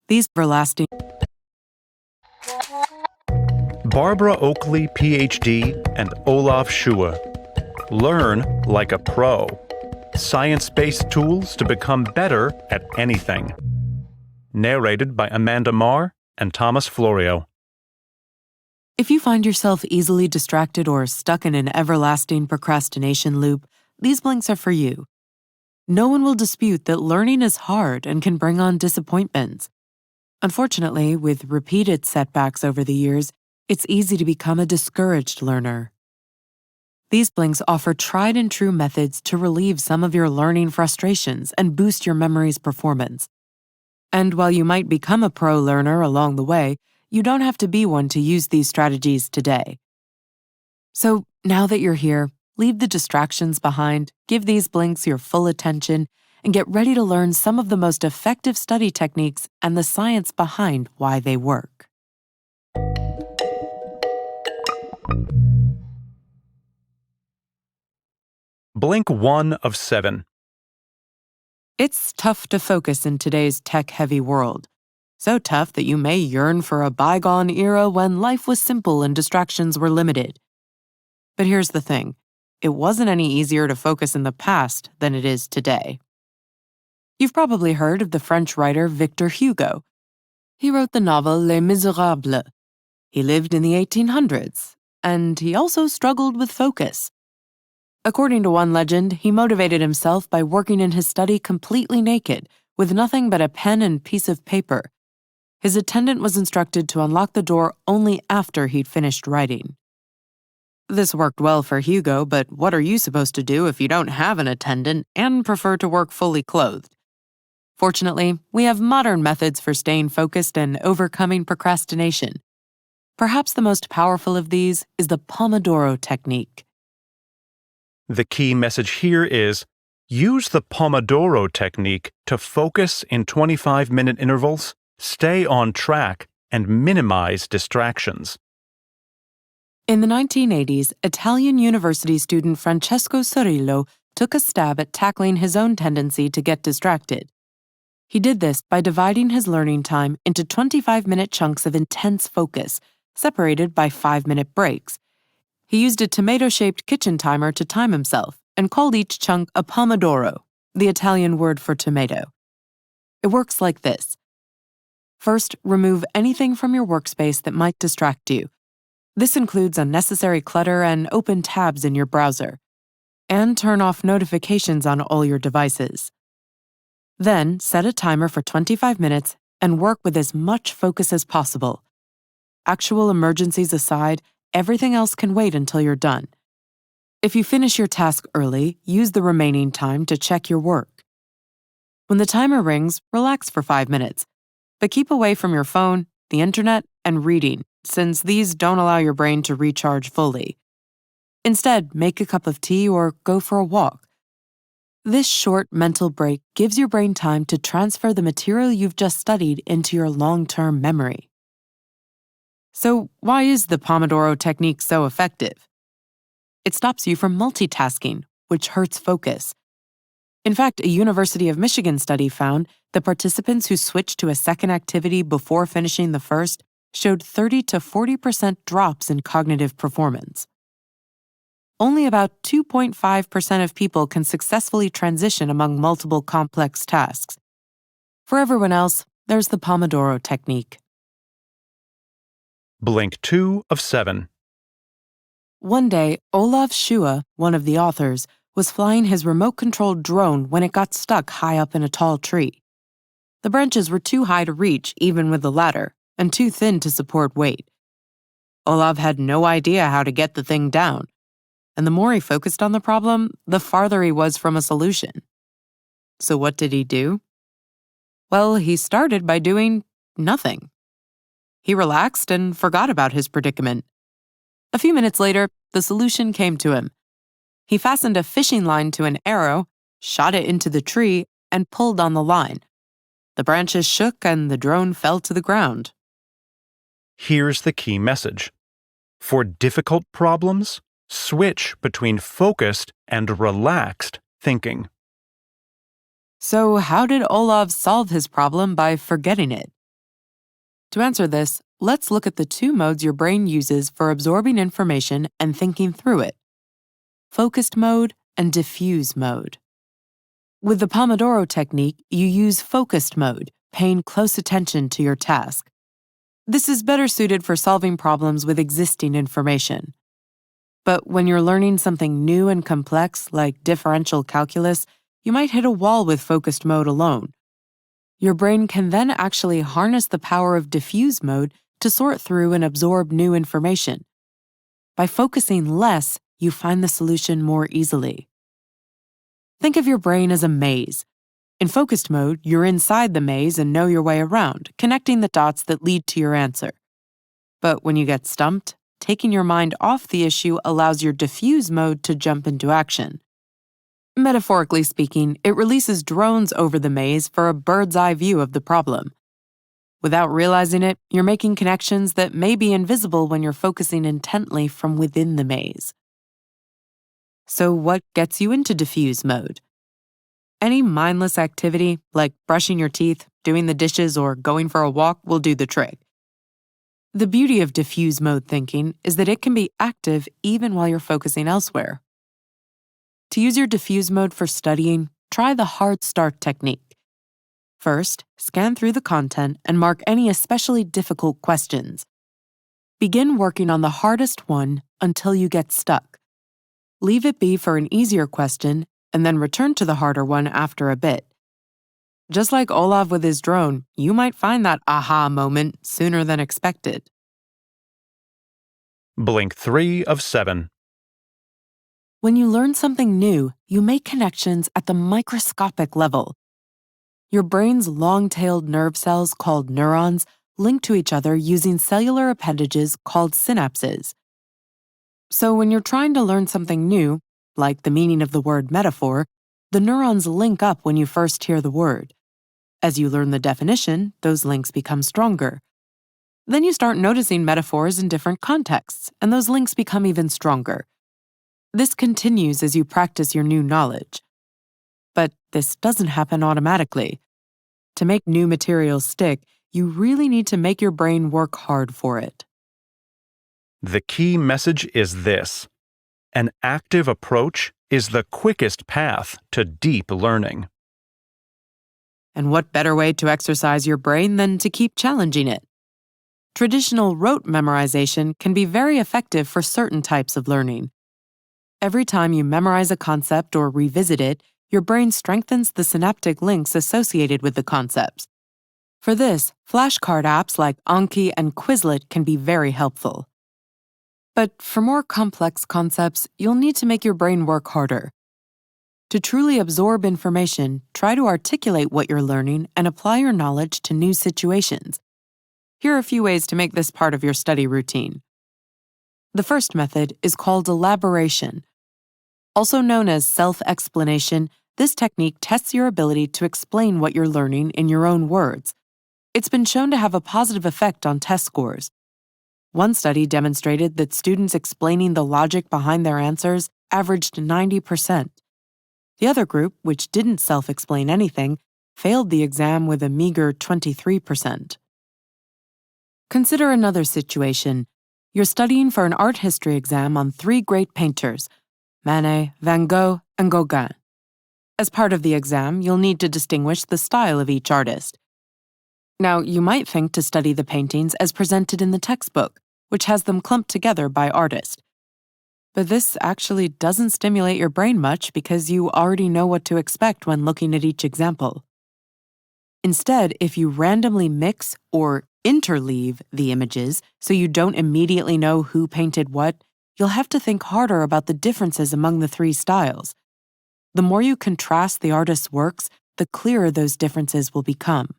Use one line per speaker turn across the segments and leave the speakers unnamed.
These everlasting
Barbara Oakley, PhD, and Olaf Schue. Learn like a pro. Science-based tools to become better at anything. Narrated by Amanda Marr and Thomas Florio.
If you find yourself easily distracted or stuck in an everlasting procrastination loop, these blinks are for you. No one will dispute that learning is hard and can bring on disappointments. Unfortunately, with repeated setbacks over the years, it's easy to become a discouraged learner. These blinks offer tried and true methods to relieve some of your learning frustrations and boost your memory's performance. And while you might become a pro learner along the way, you don't have to be one to use these strategies today. So now that you're here, leave the distractions behind, give these blinks your full attention, and get ready to learn some of the most effective study techniques and the science behind why they work.
Blink 1 of 7.
It's tough to focus in today's tech-heavy world. So tough that you may yearn for a bygone era when life was simple and distractions were limited. But here's the thing. It wasn't any easier to focus in the past than it is today. You've probably heard of the French writer Victor Hugo. He wrote the novel Les Misérables. He lived in the 1800s, and he also struggled with focus. According to one legend, he motivated himself by working in his study completely naked, with nothing but a pen and piece of paper. His attendant was instructed to unlock the door only after he'd finished writing. This worked well for Hugo, but what are you supposed to do if you don't have an attendant and prefer to work fully clothed? Fortunately, we have modern methods for staying focused and overcoming procrastination. Perhaps the most powerful of these is the Pomodoro technique.
The key message here is, use the Pomodoro technique to focus in 25-minute intervals, stay on track, and minimize distractions.
In the 1980s, Italian university student Francesco Cirillo took a stab at tackling his own tendency to get distracted. He did this by dividing his learning time into 25-minute chunks of intense focus, separated by 5-minute breaks. He used a tomato-shaped kitchen timer to time himself and called each chunk a pomodoro, the Italian word for tomato. It works like this. First, remove anything from your workspace that might distract you. This includes unnecessary clutter and open tabs in your browser. And turn off notifications on all your devices. Then, set a timer for 25 minutes and work with as much focus as possible. Actual emergencies aside, everything else can wait until you're done. If you finish your task early, use the remaining time to check your work. When the timer rings, relax for 5 minutes, but keep away from your phone, the internet, and reading, since these don't allow your brain to recharge fully. Instead, make a cup of tea or go for a walk. This short mental break gives your brain time to transfer the material you've just studied into your long-term memory. So, why is the Pomodoro technique so effective? It stops you from multitasking, which hurts focus. In fact, a University of Michigan study found that participants who switched to a second activity before finishing the first showed 30 to 40% drops in cognitive performance. Only about 2.5% of people can successfully transition among multiple complex tasks. For everyone else, there's the Pomodoro technique.
Blink 2 of 7.
One day, Olaf Schue, one of the authors, was flying his remote-controlled drone when it got stuck high up in a tall tree. The branches were too high to reach, even with the ladder, and too thin to support weight. Olaf had no idea how to get the thing down, and the more he focused on the problem, the farther he was from a solution. So what did he do? Well, he started by doing nothing. He relaxed and forgot about his predicament. A few minutes later, the solution came to him. He fastened a fishing line to an arrow, shot it into the tree, and pulled on the line. The branches shook and the drone fell to the ground.
Here's the key message. For difficult problems, switch between focused and relaxed thinking.
So how did Olaf solve his problem by forgetting it? To answer this, let's look at the two modes your brain uses for absorbing information and thinking through it: focused mode and diffuse mode. With the Pomodoro technique, you use focused mode, paying close attention to your task. This is better suited for solving problems with existing information. But when you're learning something new and complex, like differential calculus, you might hit a wall with focused mode alone. Your brain can then actually harness the power of diffuse mode to sort through and absorb new information. By focusing less, you find the solution more easily. Think of your brain as a maze. In focused mode, you're inside the maze and know your way around, connecting the dots that lead to your answer. But when you get stumped, taking your mind off the issue allows your diffuse mode to jump into action. Metaphorically speaking, it releases drones over the maze for a bird's-eye view of the problem. Without realizing it, you're making connections that may be invisible when you're focusing intently from within the maze. So what gets you into diffuse mode? Any mindless activity, like brushing your teeth, doing the dishes, or going for a walk, will do the trick. The beauty of diffuse mode thinking is that it can be active even while you're focusing elsewhere. To use your diffuse mode for studying, try the hard start technique. First, scan through the content and mark any especially difficult questions. Begin working on the hardest one until you get stuck. Leave it be for an easier question and then return to the harder one after a bit. Just like Olav with his drone, you might find that aha moment sooner than expected.
Blink 3 of 7.
When you learn something new, you make connections at the microscopic level. Your brain's long-tailed nerve cells, called neurons, link to each other using cellular appendages called synapses. So when you're trying to learn something new, like the meaning of the word metaphor, the neurons link up when you first hear the word. As you learn the definition, those links become stronger. Then you start noticing metaphors in different contexts, and those links become even stronger. This continues as you practice your new knowledge. But this doesn't happen automatically. To make new material stick, you really need to make your brain work hard for it.
The key message is this: an active approach is the quickest path to deep learning.
And what better way to exercise your brain than to keep challenging it? Traditional rote memorization can be very effective for certain types of learning. Every time you memorize a concept or revisit it, your brain strengthens the synaptic links associated with the concepts. For this, flashcard apps like Anki and Quizlet can be very helpful. But for more complex concepts, you'll need to make your brain work harder. To truly absorb information, try to articulate what you're learning and apply your knowledge to new situations. Here are a few ways to make this part of your study routine. The first method is called elaboration. Also known as self-explanation, this technique tests your ability to explain what you're learning in your own words. It's been shown to have a positive effect on test scores. One study demonstrated that students explaining the logic behind their answers averaged 90%. The other group, which didn't self-explain anything, failed the exam with a meager 23%. Consider another situation. You're studying for an art history exam on 3 great painters, Manet, Van Gogh, and Gauguin. As part of the exam, you'll need to distinguish the style of each artist. Now, you might think to study the paintings as presented in the textbook, which has them clumped together by artist. But this actually doesn't stimulate your brain much because you already know what to expect when looking at each example. Instead, if you randomly mix or interleave the images so you don't immediately know who painted what, you'll have to think harder about the differences among the 3 styles. The more you contrast the artist's works, the clearer those differences will become.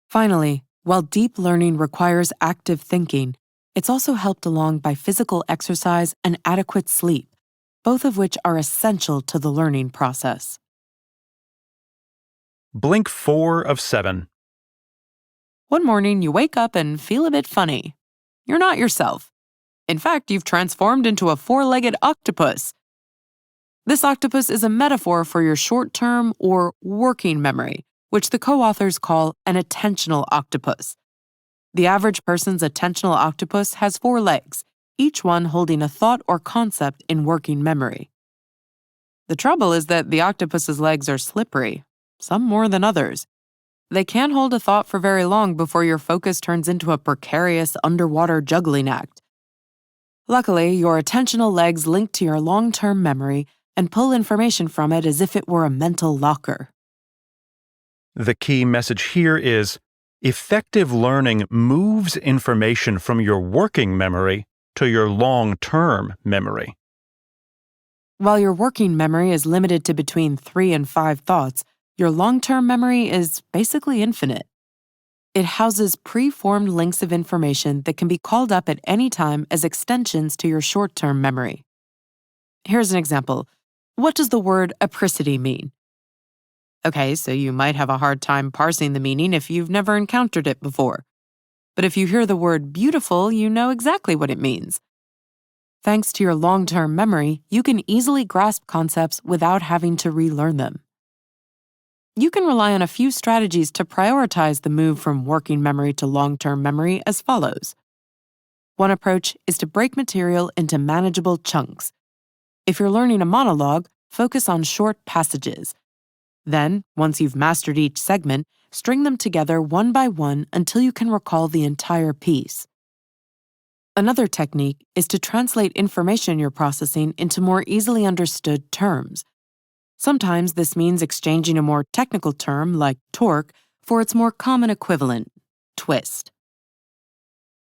Finally, while deep learning requires active thinking, it's also helped along by physical exercise and adequate sleep, both of which are essential to the learning process.
Blink 4 of 7.
One morning, you wake up and feel a bit funny. You're not yourself. In fact, you've transformed into a 4-legged octopus. This octopus is a metaphor for your short-term or working memory, which the co-authors call an attentional octopus. The average person's attentional octopus has 4 legs, each one holding a thought or concept in working memory. The trouble is that the octopus's legs are slippery, some more than others. They can't hold a thought for very long before your focus turns into a precarious underwater juggling act. Luckily, your attentional legs link to your long-term memory and pull information from it as if it were a mental locker.
The key message here is, effective learning moves information from your working memory to your long-term memory.
While your working memory is limited to between 3 and 5 thoughts, your long-term memory is basically infinite. It houses pre-formed links of information that can be called up at any time as extensions to your short-term memory. Here's an example. What does the word apricity mean? Okay, so you might have a hard time parsing the meaning if you've never encountered it before. But if you hear the word beautiful, you know exactly what it means. Thanks to your long-term memory, you can easily grasp concepts without having to relearn them. You can rely on a few strategies to prioritize the move from working memory to long-term memory as follows. One approach is to break material into manageable chunks. If you're learning a monologue, focus on short passages. Then, once you've mastered each segment, string them together one by one until you can recall the entire piece. Another technique is to translate information you're processing into more easily understood terms. Sometimes this means exchanging a more technical term, like torque, for its more common equivalent, twist.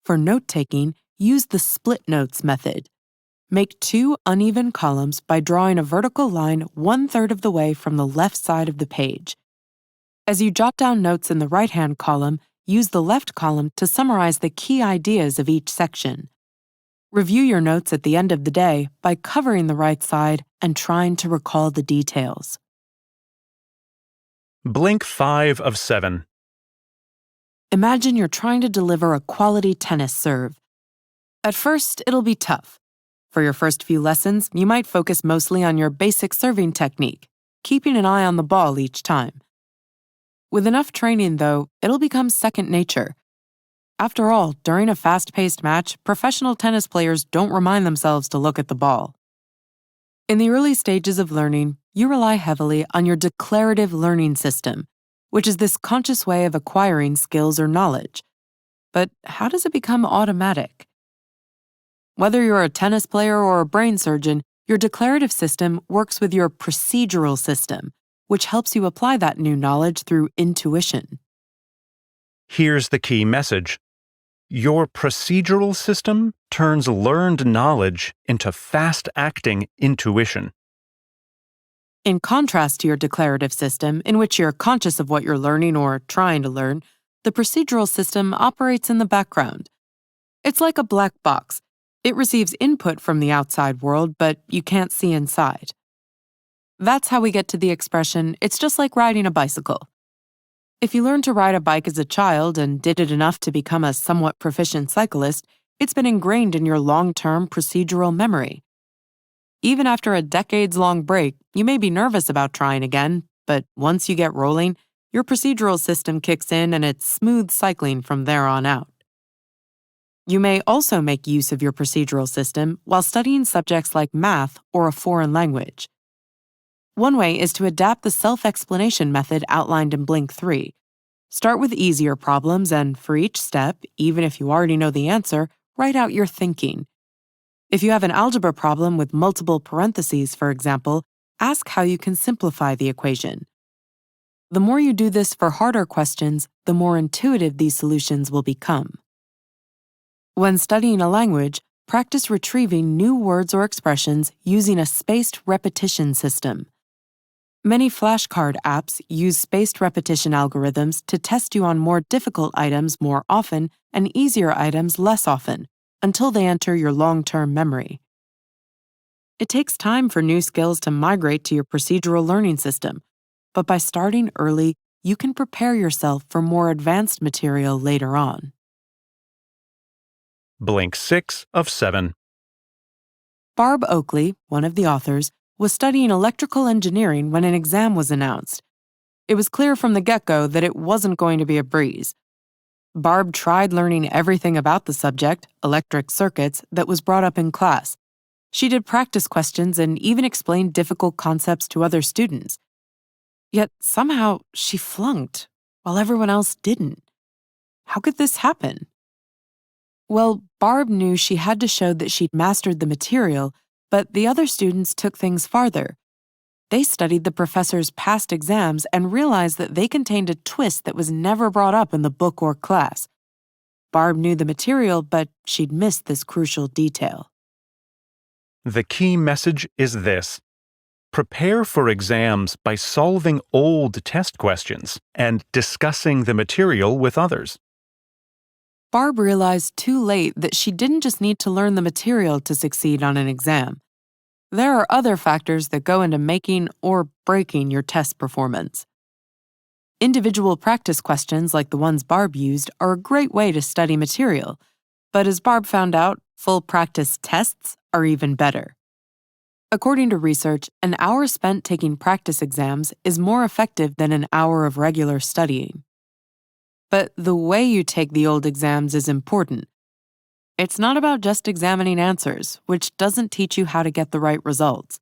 For note-taking, use the split notes method. Make 2 uneven columns by drawing a vertical line 1/3 of the way from the left side of the page. As you jot down notes in the right-hand column, use the left column to summarize the key ideas of each section. Review your notes at the end of the day by covering the right side and trying to recall the details.
Blink 5 of 7.
Imagine you're trying to deliver a quality tennis serve. At first, it'll be tough. For your first few lessons, you might focus mostly on your basic serving technique, keeping an eye on the ball each time. With enough training, though, it'll become second nature. After all, during a fast-paced match, professional tennis players don't remind themselves to look at the ball. In the early stages of learning, you rely heavily on your declarative learning system, which is this conscious way of acquiring skills or knowledge. But how does it become automatic? Whether you're a tennis player or a brain surgeon, your declarative system works with your procedural system, which helps you apply that new knowledge through intuition.
Here's the key message. Your procedural system turns learned knowledge into fast-acting intuition.
In contrast to your declarative system, in which you're conscious of what you're learning or trying to learn, the procedural system operates in the background. It's like a black box. It receives input from the outside world, but you can't see inside. That's how we get to the expression, it's just like riding a bicycle. If you learned to ride a bike as a child and did it enough to become a somewhat proficient cyclist, it's been ingrained in your long-term procedural memory. Even after a decades-long break, you may be nervous about trying again, but once you get rolling, your procedural system kicks in and it's smooth cycling from there on out. You may also make use of your procedural system while studying subjects like math or a foreign language. One way is to adapt the self-explanation method outlined in Blink 3. Start with easier problems and, for each step, even if you already know the answer, write out your thinking. If you have an algebra problem with multiple parentheses, for example, ask how you can simplify the equation. The more you do this for harder questions, the more intuitive these solutions will become. When studying a language, practice retrieving new words or expressions using a spaced repetition system. Many flashcard apps use spaced repetition algorithms to test you on more difficult items more often and easier items less often, until they enter your long-term memory. It takes time for new skills to migrate to your procedural learning system, but by starting early, you can prepare yourself for more advanced material later on.
Blink 6 of 7.
Barb Oakley, one of the authors, was studying electrical engineering when an exam was announced. It was clear from the get-go that it wasn't going to be a breeze. Barb tried learning everything about the subject, electric circuits, that was brought up in class. She did practice questions and even explained difficult concepts to other students. Yet somehow she flunked, while everyone else didn't. How could this happen? Well, Barb knew she had to show that she'd mastered the material, but the other students took things farther. They studied the professor's past exams and realized that they contained a twist that was never brought up in the book or class. Barb knew the material, but she'd missed this crucial detail.
The key message is this: prepare for exams by solving old test questions and discussing the material with others.
Barb realized too late that she didn't just need to learn the material to succeed on an exam. There are other factors that go into making or breaking your test performance. Individual practice questions like the ones Barb used are a great way to study material, but as Barb found out, full practice tests are even better. According to research, an hour spent taking practice exams is more effective than an hour of regular studying. But the way you take the old exams is important. It's not about just examining answers, which doesn't teach you how to get the right results.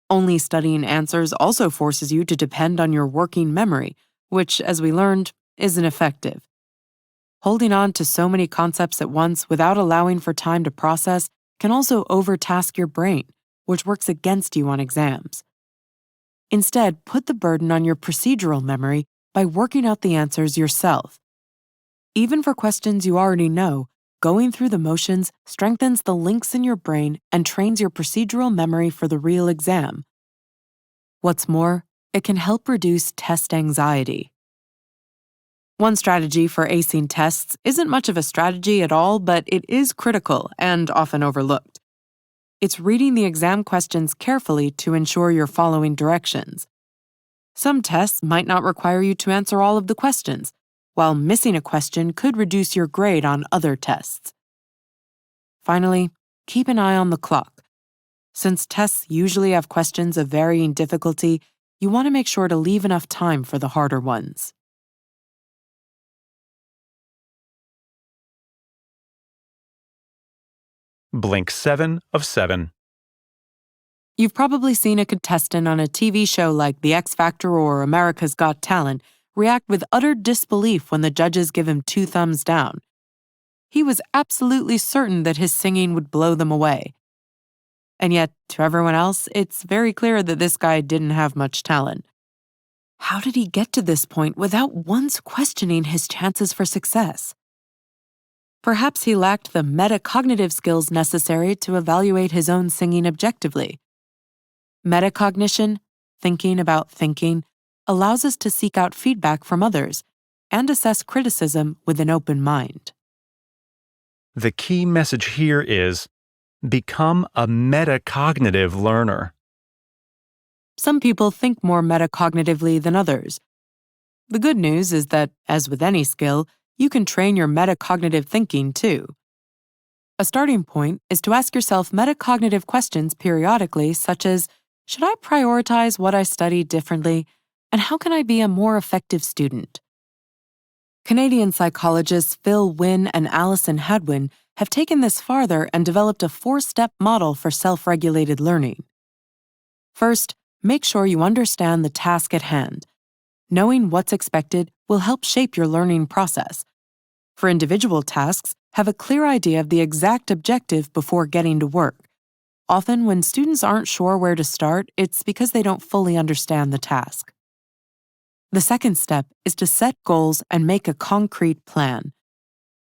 Only studying answers also forces you to depend on your working memory, which, as we learned, isn't effective. Holding on to so many concepts at once without allowing for time to process can also overtask your brain, which works against you on exams. Instead, put the burden on your procedural memory by working out the answers yourself. Even for questions you already know, going through the motions strengthens the links in your brain and trains your procedural memory for the real exam. What's more, it can help reduce test anxiety. One strategy for acing tests isn't much of a strategy at all, but it is critical and often overlooked. It's reading the exam questions carefully to ensure you're following directions. Some tests might not require you to answer all of the questions, while missing a question could reduce your grade on other tests. Finally, keep an eye on the clock. Since tests usually have questions of varying difficulty, you want to make sure to leave enough time for the harder ones.
Blink 7 of 7.
You've probably seen a contestant on a TV show like The X Factor or America's Got Talent react with utter disbelief when the judges give him 2 thumbs down. He was absolutely certain that his singing would blow them away. And yet, to everyone else, it's very clear that this guy didn't have much talent. How did he get to this point without once questioning his chances for success? Perhaps he lacked the metacognitive skills necessary to evaluate his own singing objectively. Metacognition, thinking about thinking, allows us to seek out feedback from others and assess criticism with an open mind.
The key message here is: become a metacognitive learner.
Some people think more metacognitively than others. The good news is that, as with any skill, you can train your metacognitive thinking too. A starting point is to ask yourself metacognitive questions periodically, such as, should I prioritize what I study differently? And how can I be a more effective student? Canadian psychologists Phil Wynne and Alison Hadwin have taken this farther and developed a 4-step model for self-regulated learning. First, make sure you understand the task at hand. Knowing what's expected will help shape your learning process. For individual tasks, have a clear idea of the exact objective before getting to work. Often, when students aren't sure where to start, it's because they don't fully understand the task. The second step is to set goals and make a concrete plan.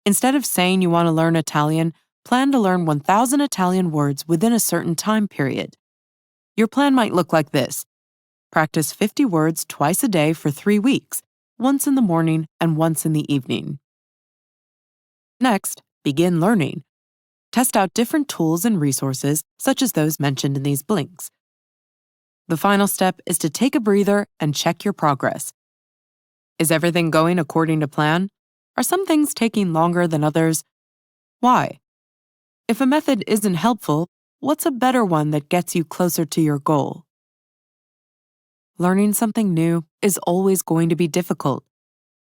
Instead of saying you want to learn Italian, plan to learn 1,000 Italian words within a certain time period. Your plan might look like this: practice 50 words twice a day for 3 weeks, once in the morning and once in the evening. Next, begin learning. Test out different tools and resources, such as those mentioned in these blinks. The final step is to take a breather and check your progress. Is everything going according to plan? Are some things taking longer than others? Why? If a method isn't helpful, what's a better one that gets you closer to your goal? Learning something new is always going to be difficult.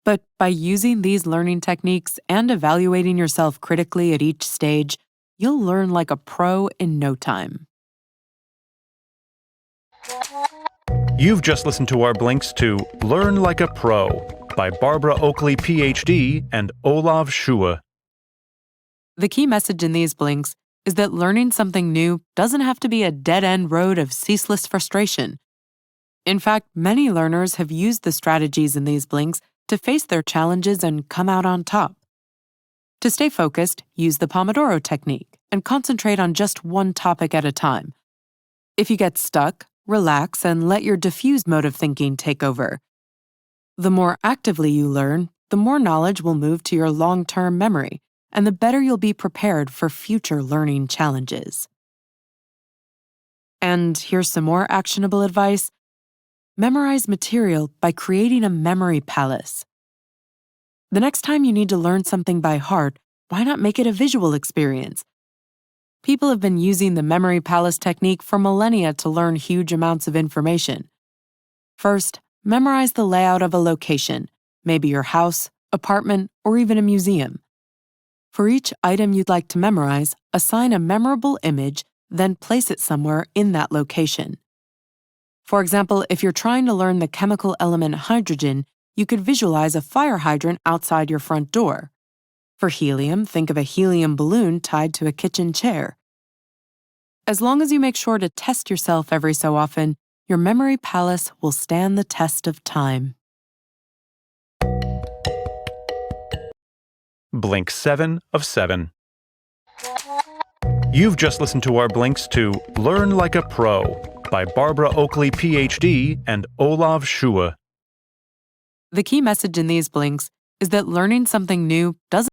But by using these learning techniques and evaluating yourself critically at each stage, you'll learn like a pro in no time.
You've just listened to our blinks to Learn Like a Pro by Barbara Oakley, PhD, and Olav Schue.
The key message in these blinks is that learning something new doesn't have to be a dead-end road of ceaseless frustration. In fact, many learners have used the strategies in these blinks to face their challenges and come out on top. To stay focused, use the Pomodoro technique and concentrate on just one topic at a time. If you get stuck, relax and let your diffused mode of thinking take over. The more actively you learn, the more knowledge will move to your long-term memory, and the better you'll be prepared for future learning challenges. And here's some more actionable advice. Memorize material by creating a memory palace. The next time you need to learn something by heart, why not make it a visual experience? People have been using the memory palace technique for millennia to learn huge amounts of information. First, memorize the layout of a location, maybe your house, apartment, or even a museum. For each item you'd like to memorize, assign a memorable image, then place it somewhere in that location. For example, if you're trying to learn the chemical element hydrogen, you could visualize a fire hydrant outside your front door. For helium, think of a helium balloon tied to a kitchen chair. As long as you make sure to test yourself every so often, your memory palace will stand the test of time.
Blink 7 of 7. You've just listened to our blinks to Learn Like a Pro by Barbara Oakley, PhD, and Olav Schue.
The key message in these blinks is that learning something new doesn't